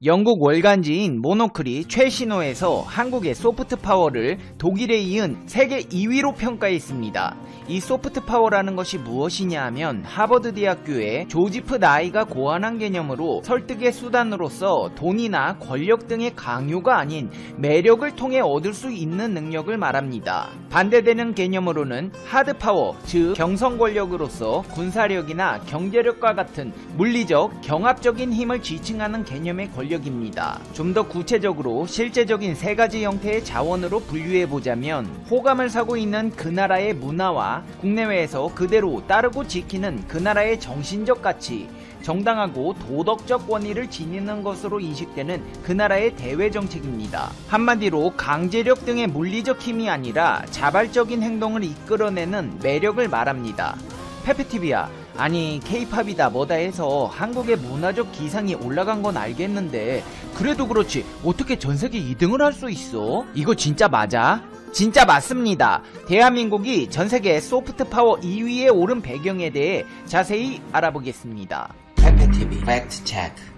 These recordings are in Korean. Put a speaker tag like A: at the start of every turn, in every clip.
A: 영국 월간지인 모노클이 최신호에서 한국의 소프트 파워를 독일에 이은 세계 2위로 평가했습니다. 이 소프트 파워라는 것이 무엇이냐 하면 하버드 대학교의 조지프 나이가 고안한 개념으로 설득의 수단으로서 돈이나 권력 등의 강요가 아닌 매력을 통해 얻을 수 있는 능력을 말합니다. 반대되는 개념으로는 하드 파워, 즉 경성 권력으로서 군사력이나 경제력과 같은 물리적, 경합적인 힘을 지칭하는 개념의 권력입니다. 좀 더 구체적으로 실제적인 세 가지 형태의 자원으로 분류해보자면 호감을 사고 있는 그 나라의 문화와 국내외에서 그대로 따르고 지키는 그 나라의 정신적 가치, 정당하고 도덕적 권위를 지니는 것으로 인식되는 그 나라의 대외 정책입니다. 한마디로 강제력 등의 물리적 힘이 아니라 자발적인 행동을 이끌어내는 매력을 말합니다. 페페티비야, 아니 케이팝이다 뭐다 해서 한국의 문화적 기상이 올라간 건 알겠는데 그래도 그렇지 어떻게 전세계 2등을 할 수 있어? 이거 진짜 맞아? 진짜 맞습니다. 대한민국이 전세계 소프트 파워 2위에 오른 배경에 대해 자세히 알아보겠습니다.
B: 페페TV 팩트 체크.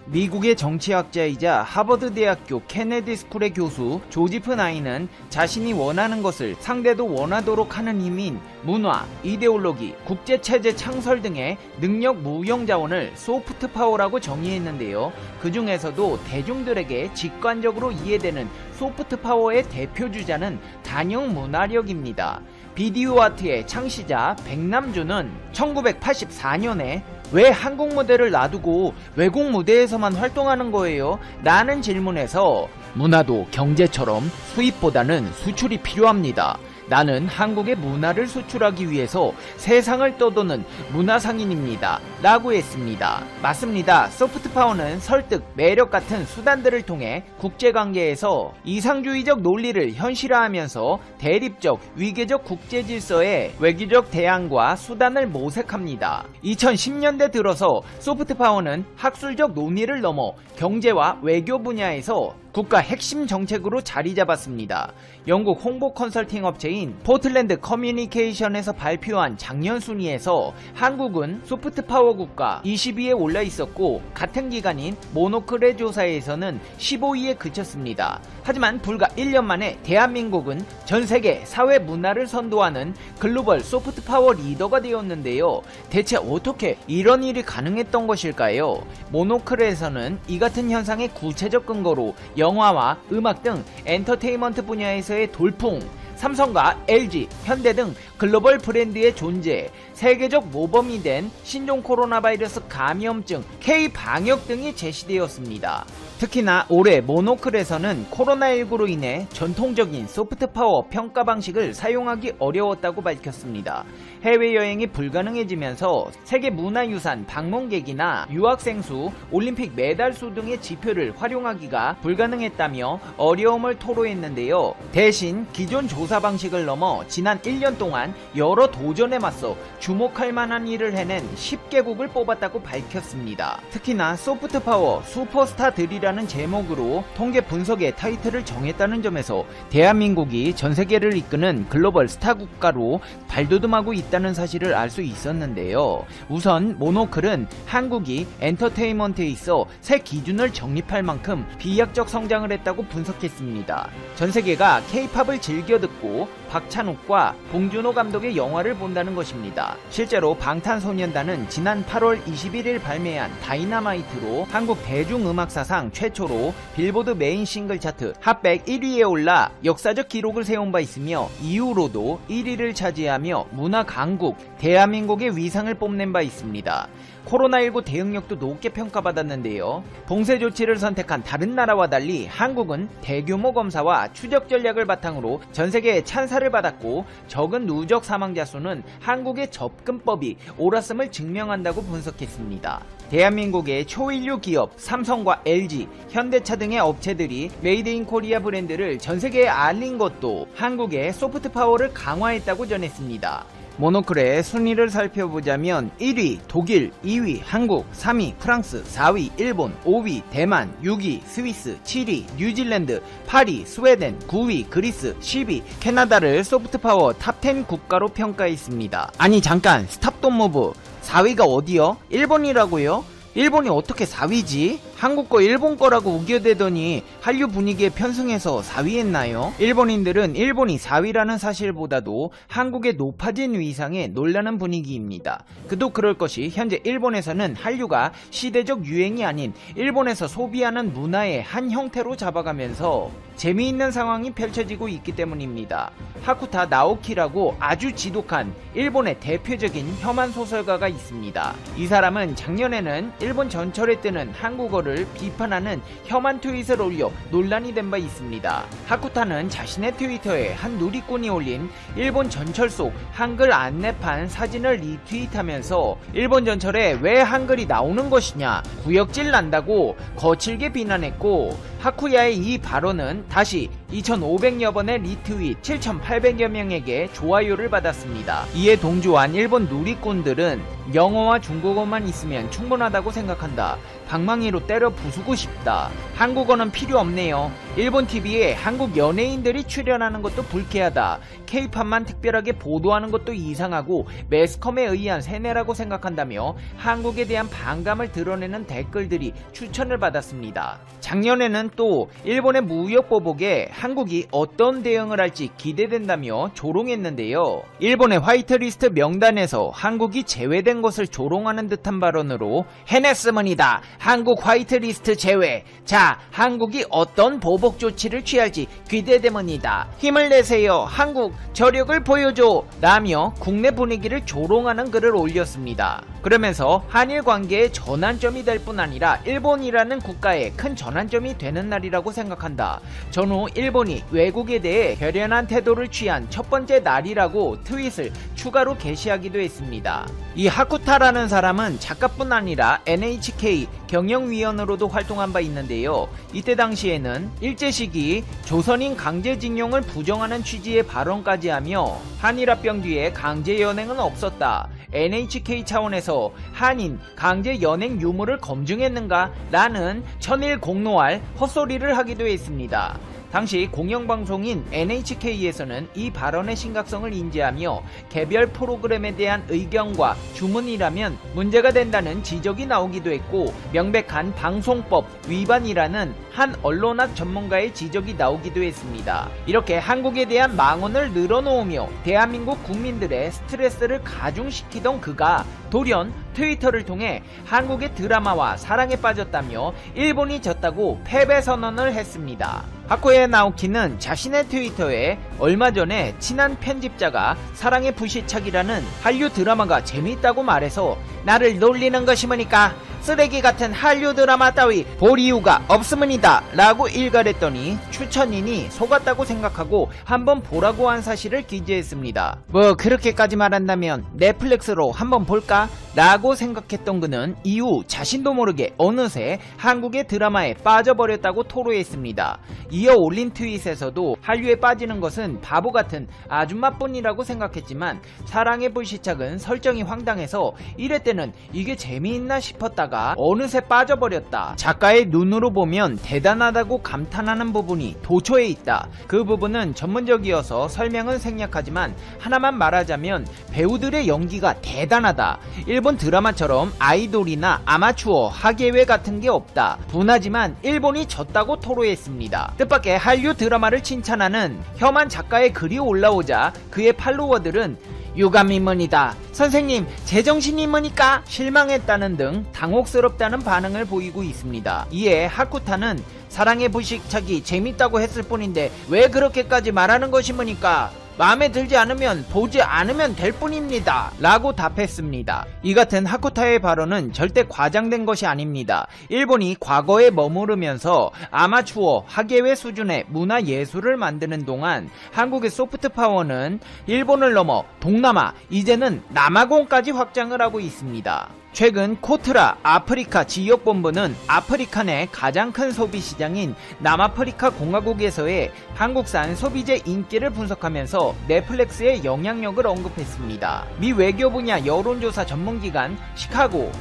A: 미국의 정치학자이자 하버드 대학교 케네디 스쿨의 교수 조지프 나이는 자신이 원하는 것을 상대도 원하도록 하는 힘인 문화, 이데올로기, 국제체제 창설 등의 능력 무형 자원을 소프트 파워라고 정의했는데요. 그 중에서도 대중들에게 직관적으로 이해되는 소프트 파워의 대표 주자는 단형 문화력입니다. 비디오 아트의 창시자 백남준은 1984년에 왜 한국 무대를 놔두고 외국 무대에서만 활동하는 거예요? 라는 질문에서 문화도 경제처럼 수입보다는 수출이 필요합니다. 나는 한국의 문화를 수출하기 위해서 세상을 떠도는 문화상인입니다. 라고 했습니다. 맞습니다. 소프트 파워는 설득, 매력 같은 수단들을 통해 국제관계에서 이상주의적 논리를 현실화하면서 대립적, 위계적 국제질서의 외교적 대안과 수단을 모색합니다. 2010년대 들어서 소프트 파워는 학술적 논의를 넘어 경제와 외교 분야에서 국가 핵심 정책으로 자리 잡았습니다. 영국 홍보 컨설팅 업체인 포틀랜드 커뮤니케이션에서 발표한 작년 순위에서 한국은 소프트 파워 국가 20위에 올라 있었고 같은 기간인 모노클의 조사에서는 15위에 그쳤습니다. 하지만 불과 1년 만에 대한민국은 전 세계 사회 문화를 선도하는 글로벌 소프트 파워 리더가 되었는데요. 대체 어떻게 이런 일이 가능했던 것일까요? 모노클에서는 이 같은 현상의 구체적 근거로 영화와 음악 등 엔터테인먼트 분야에서의 돌풍, 삼성과 LG, 현대 등 글로벌 브랜드의 존재, 세계적 모범이 된 신종 코로나 바이러스 감염증, K-방역 등이 제시되었습니다. 특히나 올해 모노클에서는 코로나19로 인해 전통적인 소프트 파워 평가 방식을 사용하기 어려웠다고 밝혔습니다. 해외여행이 불가능해지면서 세계문화유산 방문객이나 유학생 수, 올림픽 메달 수 등의 지표를 활용하기가 불가능했다며 어려움을 토로했는데요. 대신 기존 조사 방식을 넘어 지난 1년 동안 여러 도전에 맞서 주목할 만한 일을 해낸 10개국을 뽑았다고 밝혔습니다. 특히나 소프트 파워 슈퍼스타들이라는 제목으로 통계 분석의 타이틀을 정했다는 점에서 대한민국이 전세계를 이끄는 글로벌 스타 국가로 발돋움하고 있다는 사실을 알 수 있었는데요. 우선 모노클은 한국이 엔터테인먼트에 있어 새 기준을 정립할 만큼 비약적 성장을 했다고 분석했습니다. 전세계가 K-팝을 즐겨 듣고 박찬욱과 봉준호 감독의 영화를 본다는 것입니다. 실제로 방탄소년단은 지난 8월 21일 발매한 다이너마이트로 한국 대중음악사상 최초로 빌보드 메인 싱글 차트 핫백 1위에 올라 역사적 기록을 세운 바 있으며 이후로도 1위를 차지하며 문화 강국 대한민국의 위상을 뽐낸 바 있습니다. 코로나19 대응력도 높게 평가받았는데요. 봉쇄 조치를 선택한 다른 나라와 달리 한국은 대규모 검사와 추적 전략을 바탕으로 전세계의 찬사를 받았고 적은 누적 사망자 수는 한국의 접근법이 옳았음을 증명한다고 분석했습니다. 대한민국의 초일류 기업 삼성과 LG, 현대차 등의 업체들이 메이드 인 코리아 브랜드를 전세계에 알린 것도 한국의 소프트 파워를 강화했다고 전했습니다. 모노클의 순위를 살펴보자면 1위 독일, 2위 한국, 3위 프랑스, 4위 일본, 5위 대만, 6위 스위스, 7위 뉴질랜드, 8위 스웨덴, 9위 그리스, 10위 캐나다를 소프트파워 탑10 국가로 평가했습니다. 아니 잠깐 스탑 돈 무브 4위가 어디요? 일본이라고요? 일본이 어떻게 4위지? 한국 거 일본 거라고 우겨대더니 한류 분위기에 편승해서 4위 했나요? 일본인들은 일본이 4위라는 사실보다도 한국의 높아진 위상에 놀라는 분위기입니다. 그도 그럴 것이 현재 일본에서는 한류가 시대적 유행이 아닌 일본에서 소비하는 문화의 한 형태로 잡아가면서 재미있는 상황이 펼쳐지고 있기 때문입니다. 하쿠타 나오키라고 아주 지독한 일본의 대표적인 혐한 소설가가 있습니다. 이 사람은 작년에는 일본 전철에 뜨는 한국어를 비판하는 혐한 트윗을 올려 논란이 된 바 있습니다. 하쿠타는 자신의 트위터에 한 누리꾼이 올린 일본 전철 속 한글 안내판 사진을 리트윗하면서 일본 전철에 왜 한글이 나오는 것이냐 구역질 난다고 거칠게 비난했고, 하쿠야의 이 발언은 다시 2,500여 번의 리트윗 7,800여 명에게 좋아요를 받았습니다. 이에 동조한 일본 누리꾼들은 영어와 중국어만 있으면 충분하다고 생각한다. 방망이로 때려 부수고 싶다. 한국어는 필요 없네요. 일본 TV에 한국 연예인들이 출연하는 것도 불쾌하다. K-팝만 특별하게 보도하는 것도 이상하고 매스컴에 의한 세뇌라고 생각한다며 한국에 대한 반감을 드러내는 댓글들이 추천을 받았습니다. 작년에는 또 일본의 무역보복에 한국이 어떤 대응을 할지 기대된다며 조롱했는데요. 일본의 화이트리스트 명단에서 한국이 제외된 것을 조롱하는 듯한 발언으로 해냈으문이다. 한국 화이트리스트 제외. 자, 한국이 어떤 보복 조치를 취할지 기대되문이다. 힘을 내세요. 한국 저력을 보여줘. 라며 국내 분위기를 조롱하는 글을 올렸습니다. 그러면서 한일 관계의 전환점이 될 뿐 아니라 일본이라는 국가의 큰 전환점이 되는 날이라고 생각한다. 전후 일본이 외국에 대해 결연한 태도를 취한 첫 번째 날이라고 트윗을 추가로 게시하기도 했습니다. 이 하쿠타라는 사람은 작가뿐 아니라 NHK 경영위원으로도 활동한 바 있는데요. 이때 당시에는 일제시기 조선인 강제징용을 부정하는 취지의 발언까지 하며 한일합병 뒤에 강제연행은 없었다. NHK 차원에서 한인 강제 연행 유무를 검증했는가? 라는 천일 공노할 헛소리를 하기도 했습니다. 당시 공영방송인 NHK에서는 이 발언의 심각성을 인지하며 개별 프로그램에 대한 의견과 주문이라면 문제가 된다는 지적이 나오기도 했고, 명백한 방송법 위반이라는 한 언론학 전문가의 지적이 나오기도 했습니다. 이렇게 한국에 대한 망언을 늘어놓으며 대한민국 국민들의 스트레스를 가중시키던 그가 돌연 트위터를 통해 한국의 드라마와 사랑에 빠졌다며 일본이 졌다고 패배 선언을 했습니다. 하쿠야 나오키는 자신의 트위터에 얼마 전에 친한 편집자가 사랑의 불시착이라는 한류 드라마가 재미있다고 말해서 나를 놀리는 것이 뭐니까 쓰레기 같은 한류 드라마 따위 볼 이유가 없음이다 라고 일갈했더니 추천인이 속았다고 생각하고 한번 보라고 한 사실을 기재했습니다. 뭐 그렇게까지 말한다면 넷플릭스로 한번 볼까? 라고 생각했던 그는 이후 자신도 모르게 어느새 한국의 드라마에 빠져버렸다고 토로했습니다. 이어 올린 트윗에서도 한류에 빠지는 것은 바보 같은 아줌마뿐이라고 생각했지만 사랑의 불시착은 설정이 황당해서 이럴 때는 이게 재미있나 싶었다가 어느새 빠져버렸다. 작가의 눈으로 보면 대단하다고 감탄하는 부분이 도처에 있다. 그 부분은 전문적이어서 설명은 생략하지만 하나만 말하자면 배우들의 연기가 대단하다. 일본 드라마처럼 아이돌이나 아마추어 하계회 같은 게 없다. 분하지만 일본이 졌다고 토로했습니다. 뜻밖의 한류 드라마를 칭찬하는 혐한 작가의 글이 올라오자 그의 팔로워들은 유감이문이다. 선생님, 제정신이 뭐니까? 실망했다는 등 당혹스럽다는 반응을 보이고 있습니다. 이에 하쿠타는 사랑의 불시착이 재밌다고 했을 뿐인데 왜 그렇게까지 말하는 것이 뭐니까? 마음에 들지 않으면 보지 않으면 될 뿐입니다. 라고 답했습니다. 이 같은 하쿠타의 발언은 절대 과장된 것이 아닙니다. 일본이 과거에 머무르면서 아마추어 하계회 수준의 문화예술을 만드는 동안 한국의 소프트 파워는 일본을 넘어 동남아, 이제는 남아공까지 확장을 하고 있습니다. 최근 코트라 아프리카 지역본부는 아프리카 내 가장 큰 소비시장인 남아프리카 공화국에서의 한국산 소비재 인기를 분석하면서 넷플릭스의 영향력을 언급했습니다. 미 외교 분야 여론조사 전문기관 시카고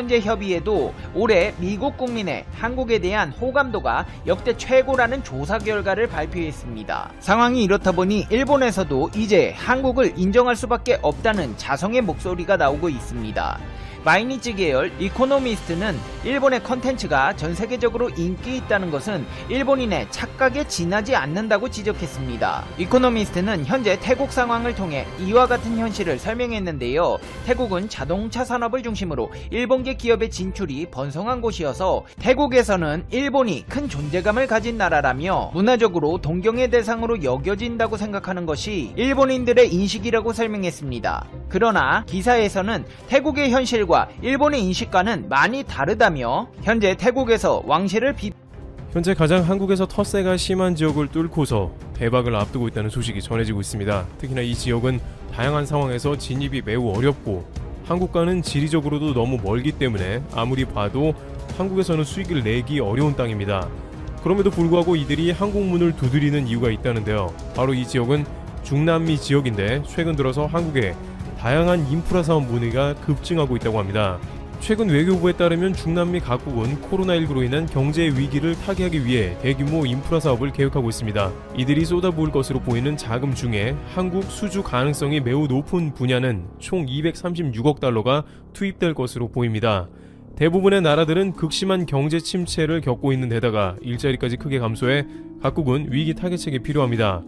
A: 국제문제협의회도 올해 미국 국민의 한국에 대한 호감도가 역대 최고라는 조사 결과를 발표했습니다. 상황이 이렇다 보니 일본에서도 이제 한국을 인정할 수밖에 없다는 자성의 목소리가 나오고 있습니다. 마이니치 계열 이코노미스트는 일본의 컨텐츠가 전 세계적으로 인기 있다는 것은 일본인의 착각에 지나지 않는다고 지적했습니다. 이코노미스트는 현재 태국 상황을 통해 이와 같은 현실을 설명했는데요. 태국은 자동차 산업을 중심으로 일본계 기업의 진출이 번성한 곳이어서 태국에서는 일본이 큰 존재감을 가진 나라라며 문화적으로 동경의 대상으로 여겨진다고 생각하는 것이 일본인들의 인식이라고 설명했습니다. 그러나 기사에서는 태국의 현실과 일본의 인식과는 많이 다르다며 현재 태국에서 왕실을
C: 현재 가장 한국에서 텃세가 심한 지역을 뚫고서 대박을 앞두고 있다는 소식이 전해지고 있습니다. 특히나 이 지역은 다양한 상황에서 진입이 매우 어렵고 한국과는 지리적으로도 너무 멀기 때문에 아무리 봐도 한국에서는 수익을 내기 어려운 땅입니다. 그럼에도 불구하고 이들이 한국문을 두드리는 이유가 있다는데요. 바로 이 지역은 중남미 지역인데 최근 들어서 한국에 다양한 인프라 사업 문의가 급증하고 있다고 합니다. 최근 외교부에 따르면 중남미 각국은 코로나19로 인한 경제 위기를 타개하기 위해 대규모 인프라 사업을 계획하고 있습니다. 이들이 쏟아부을 것으로 보이는 자금 중에 한국 수주 가능성이 매우 높은 분야는 총 236억 달러가 투입될 것으로 보입니다. 대부분의 나라들은 극심한 경제 침체를 겪고 있는 데다가 일자리까지 크게 감소해 각국은 위기 타개책이 필요합니다.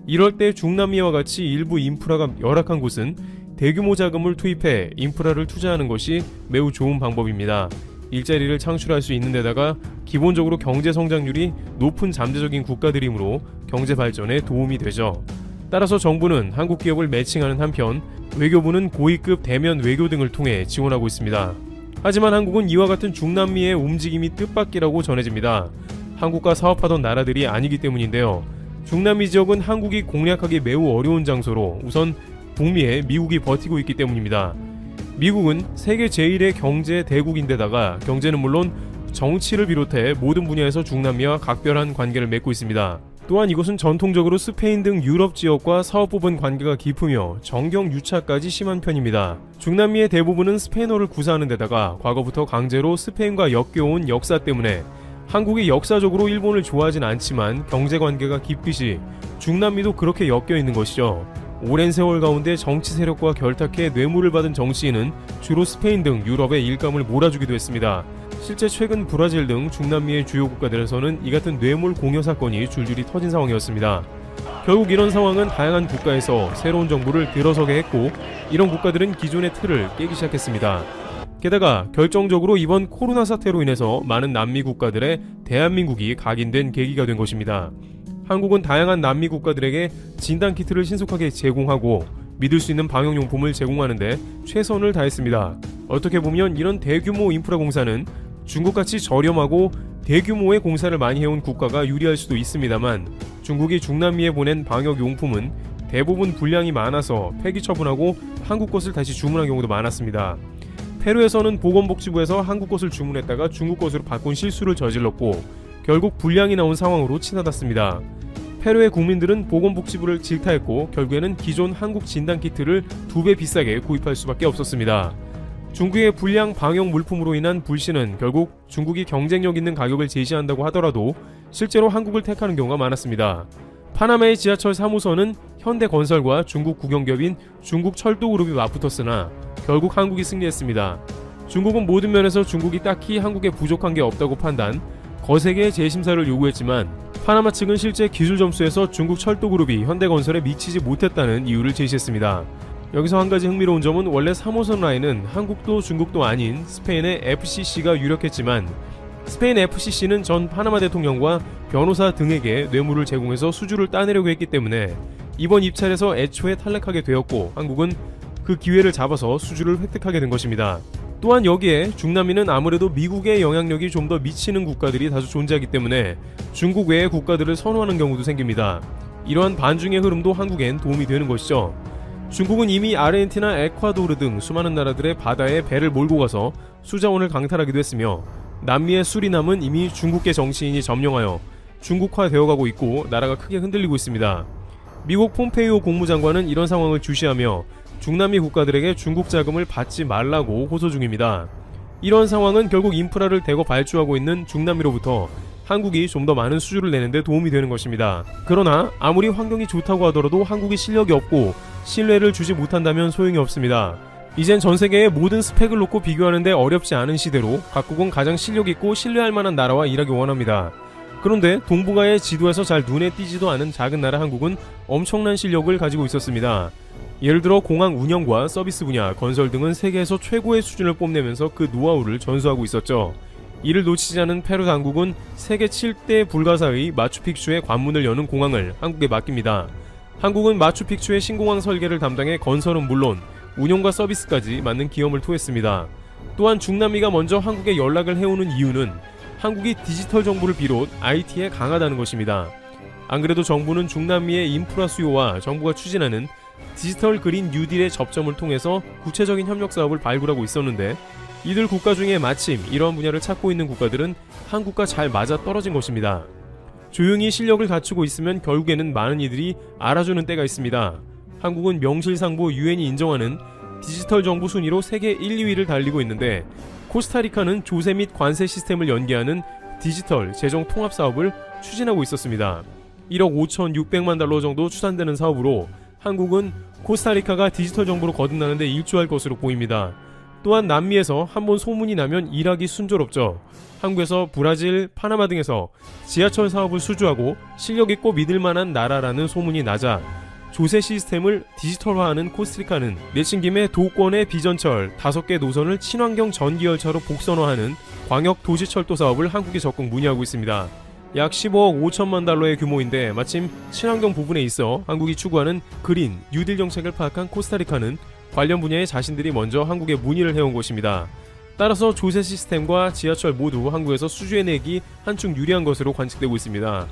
C: 이럴 때 중남미와 같이 일부 인프라가 열악한 곳은 대규모 자금을 투입해 인프라를 투자하는 것이 매우 좋은 방법입니다. 일자리를 창출할 수 있는 데다가 기본적으로 경제 성장률이 높은 잠재적인 국가들이므로 경제 발전에 도움이 되죠. 따라서 정부는 한국 기업을 매칭하는 한편 외교부는 고위급 대면 외교 등을 통해 지원하고 있습니다. 하지만 한국은 이와 같은 중남미의 움직임이 뜻밖이라고 전해집니다. 한국과 사업하던 나라들이 아니기 때문인데요. 중남미 지역은 한국이 공략하기 매우 어려운 장소로 우선 북미에 미국이 버티고 있기 때문입니다. 미국은 세계 제1의 경제 대국인데다가 경제는 물론 정치를 비롯해 모든 분야에서 중남미와 각별한 관계를 맺고 있습니다. 또한 이곳은 전통적으로 스페인 등 유럽 지역과 사업부분 관계가 깊으며 정경 유착까지 심한 편입니다. 중남미의 대부분은 스페인어를 구사하는 데다가 과거부터 강제로 스페인과 엮여온 역사 때문에 한국이 역사적으로 일본을 좋아하진 않지만 경제관계가 깊듯이 중남미도 그렇게 엮여 있는 것이죠. 오랜 세월 가운데 정치 세력과 결탁해 뇌물을 받은 정치인은 주로 스페인 등 유럽의 일감을 몰아주기도 했습니다. 실제 최근 브라질 등 중남미의 주요 국가들에서는 이 같은 뇌물 공여 사건이 줄줄이 터진 상황이었습니다. 결국 이런 상황은 다양한 국가에서 새로운 정부를 들어서게 했고 이런 국가들은 기존의 틀을 깨기 시작했습니다. 게다가 결정적으로 이번 코로나 사태로 인해서 많은 남미 국가들의 대한민국이 각인된 계기가 된 것입니다. 한국은 다양한 남미 국가들에게 진단키트를 신속하게 제공하고 믿을 수 있는 방역용품을 제공하는데 최선을 다했습니다. 어떻게 보면 이런 대규모 인프라 공사는 중국같이 저렴하고 대규모의 공사를 많이 해온 국가가 유리할 수도 있습니다만 중국이 중남미에 보낸 방역용품은 대부분 분량이 많아서 폐기 처분하고 한국 것을 다시 주문한 경우도 많았습니다. 페루에서는 보건복지부에서 한국 것을 주문했다가 중국 것으로 바꾼 실수를 저질렀고 결국 불량이 나온 상황으로 치닫았습니다. 페루의 국민들은 보건복지부를 질타했고 결국에는 기존 한국 진단키트를 2배 비싸게 구입할 수밖에 없었습니다. 중국의 불량 방역 물품으로 인한 불신은 결국 중국이 경쟁력 있는 가격을 제시한다고 하더라도 실제로 한국을 택하는 경우가 많았습니다. 파나마의 지하철 3호선은 현대건설과 중국 국영기업인 중국철도그룹이 맞붙었으나 결국 한국이 승리했습니다. 중국은 모든 면에서 중국이 딱히 한국에 부족한 게 없다고 판단, 거세게 재심사를 요구했지만 파나마 측은 실제 기술 점수에서 중국 철도그룹이 현대건설에 미치지 못했다는 이유를 제시했습니다. 여기서 한 가지 흥미로운 점은 원래 3호선 라인은 한국도 중국도 아닌 스페인의 FCC가 유력했지만 스페인 FCC는 전 파나마 대통령과 변호사 등에게 뇌물을 제공해서 수주를 따내려고 했기 때문에 이번 입찰에서 애초에 탈락하게 되었고 한국은 그 기회를 잡아서 수주를 획득하게 된 것입니다. 또한 여기에 중남미는 아무래도 미국의 영향력이 좀 더 미치는 국가들이 다수 존재하기 때문에 중국 외의 국가들을 선호하는 경우도 생깁니다. 이러한 반중의 흐름도 한국엔 도움이 되는 것이죠. 중국은 이미 아르헨티나, 에콰도르 등 수많은 나라들의 바다에 배를 몰고 가서 수자원을 강탈하기도 했으며 남미의 수리남은 이미 중국계 정치인이 점령하여 중국화되어가고 있고 나라가 크게 흔들리고 있습니다. 미국 폼페이오 국무장관은 이런 상황을 주시하며 중남미 국가들에게 중국 자금을 받지 말라고 호소 중입니다. 이런 상황은 결국 인프라를 대거 발주하고 있는 중남미로부터 한국이 좀 더 많은 수주를 내는데 도움이 되는 것입니다. 그러나 아무리 환경이 좋다고 하더라도 한국이 실력이 없고 신뢰를 주지 못한다면 소용이 없습니다. 이젠 전 세계의 모든 스펙을 놓고 비교하는데 어렵지 않은 시대로 각국은 가장 실력있고 신뢰할 만한 나라와 일하기 원합니다. 그런데 동북아의 지도에서 잘 눈에 띄지도 않은 작은 나라 한국은 엄청난 실력을 가지고 있었습니다. 예를 들어 공항 운영과 서비스 분야, 건설 등은 세계에서 최고의 수준을 뽐내면서 그 노하우를 전수하고 있었죠. 이를 놓치지 않은 페루 당국은 세계 7대 불가사의 마추픽추의 관문을 여는 공항을 한국에 맡깁니다. 한국은 마추픽추의 신공항 설계를 담당해 건설은 물론 운영과 서비스까지 맡는 기염을 토했습니다. 또한 중남미가 먼저 한국에 연락을 해오는 이유는 한국이 디지털 정보를 비롯 IT에 강하다는 것입니다. 안 그래도 정부는 중남미의 인프라 수요와 정부가 추진하는 디지털 그린 뉴딜의 접점을 통해서 구체적인 협력 사업을 발굴하고 있었는데 이들 국가 중에 마침 이러한 분야를 찾고 있는 국가들은 한국과 잘 맞아 떨어진 것입니다. 조용히 실력을 갖추고 있으면 결국에는 많은 이들이 알아주는 때가 있습니다. 한국은 명실상부 유엔이 인정하는 디지털 정부 순위로 세계 1, 2위를 달리고 있는데 코스타리카는 조세 및 관세 시스템을 연계하는 디지털 재정 통합 사업을 추진하고 있었습니다. 1억 5,600만 달러 정도 추산되는 사업으로 한국은 코스타리카가 디지털 정부로 거듭나는데 일조할 것으로 보입니다. 또한 남미에서 한번 소문이 나면 일하기 순조롭죠. 한국에서 브라질, 파나마 등에서 지하철 사업을 수주하고 실력있고 믿을만한 나라라는 소문이 나자 조세 시스템을 디지털화하는 코스타리카는 내친 김에 도권의 비전철 5개 노선을 친환경 전기열차로 복선화하는 광역 도시철도 사업을 한국에 적극 문의하고 있습니다. 약 15억 5천만 달러의 규모인데 마침 친환경 부분에 있어 한국이 추구하는 그린 뉴딜 정책을 파악한 코스타리카는 관련 분야에 자신들이 먼저 한국에 문의를 해온 것입니다. 따라서 조세 시스템과 지하철 모두 한국에서 수주해내기 한층 유리한 것으로 관측되고 있습니다.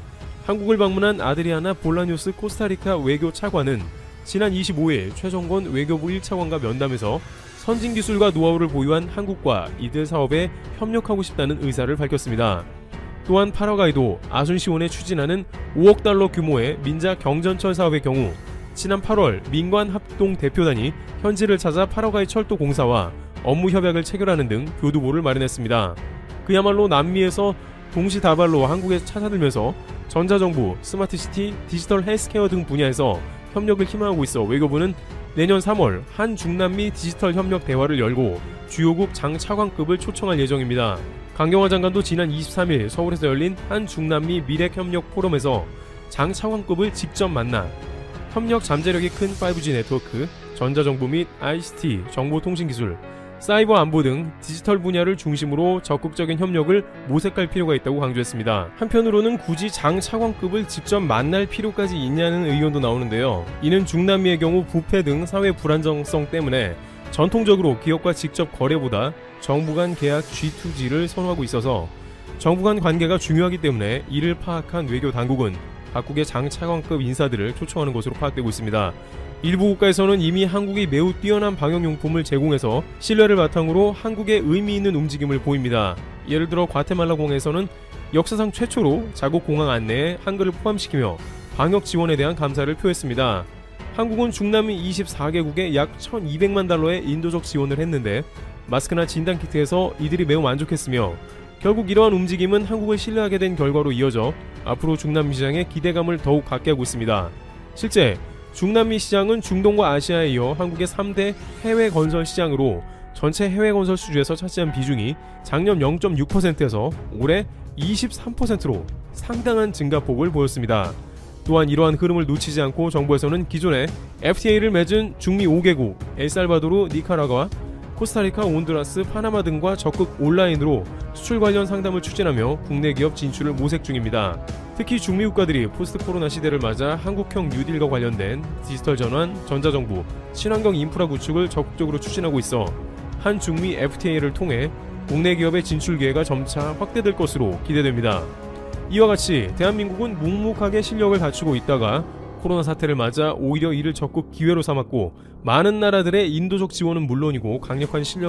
C: 한국을 방문한 아드리아나 볼라뉴스 코스타리카 외교 차관은 지난 25일 최정권 외교부 1차관과 면담에서 선진 기술과 노하우를 보유한 한국과 이들 사업에 협력하고 싶다는 의사를 밝혔습니다. 또한 파라과이도 아순시온에 추진하는 5억 달러 규모의 민자 경전철 사업의 경우 지난 8월 민관 합동 대표단이 현지를 찾아 파라과이 철도 공사와 업무 협약을 체결하는 등 교두보를 마련했습니다. 그야말로 남미에서 동시다발로 한국에 찾아들면서 전자정부, 스마트시티, 디지털 헬스케어 등 분야에서 협력을 희망하고 있어 외교부는 내년 3월 한 중남미 디지털 협력 대화를 열고 주요국 장차관급을 초청할 예정입니다. 강경화 장관도 지난 23일 서울에서 열린 한 중남미 미래협력 포럼에서 장차관급을 직접 만나 협력 잠재력이 큰 5G 네트워크, 전자정부 및 ICT, 정보통신기술, 사이버 안보 등 디지털 분야를 중심으로 적극적인 협력을 모색할 필요가 있다고 강조했습니다. 한편으로는 굳이 장차관급을 직접 만날 필요까지 있냐는 의견도 나오는데요. 이는 중남미의 경우 부패 등 사회 불안정성 때문에 전통적으로 기업과 직접 거래보다 정부 간 계약 G2G를 선호하고 있어서 정부 간 관계가 중요하기 때문에 이를 파악한 외교 당국은 각국의 장차관급 인사들을 초청하는 것으로 파악되고 있습니다. 일부 국가에서는 이미 한국이 매우 뛰어난 방역용품을 제공해서 신뢰를 바탕으로 한국의 의미 있는 움직임을 보입니다. 예를 들어 과테말라 공항에서는 역사상 최초로 자국 공항 안내에 한글을 포함시키며 방역 지원에 대한 감사를 표했습니다. 한국은 중남미 24개국에 약 1,200만 달러의 인도적 지원을 했는데 마스크나 진단키트에서 이들이 매우 만족했으며 결국 이러한 움직임은 한국을 신뢰하게 된 결과로 이어져 앞으로 중남미 시장에 기대감을 더욱 갖게 하고 있습니다. 실제 중남미 시장은 중동과 아시아에 이어 한국의 3대 해외 건설 시장으로 전체 해외 건설 수주에서 차지한 비중이 작년 0.6%에서 올해 23%로 상당한 증가폭을 보였습니다. 또한 이러한 흐름을 놓치지 않고 정부에서는 기존에 FTA를 맺은 중미 5개국, 엘살바도르, 니카라과, 코스타리카, 온두라스, 파나마 등과 적극 온라인으로 수출 관련 상담을 추진하며 국내 기업 진출을 모색 중입니다. 특히 중미 국가들이 포스트 코로나 시대를 맞아 한국형 뉴딜과 관련된 디지털 전환, 전자정부, 친환경 인프라 구축을 적극적으로 추진하고 있어 한 중미 FTA를 통해 국내 기업의 진출 기회가 점차 확대될 것으로 기대됩니다. 이와 같이 대한민국은 묵묵하게 실력을 갖추고 있다가 코로나 사태를 맞아 오히려 이를 적극 기회로 삼았고 많은 나라들의 인도적 지원은 물론이고 강력한 실력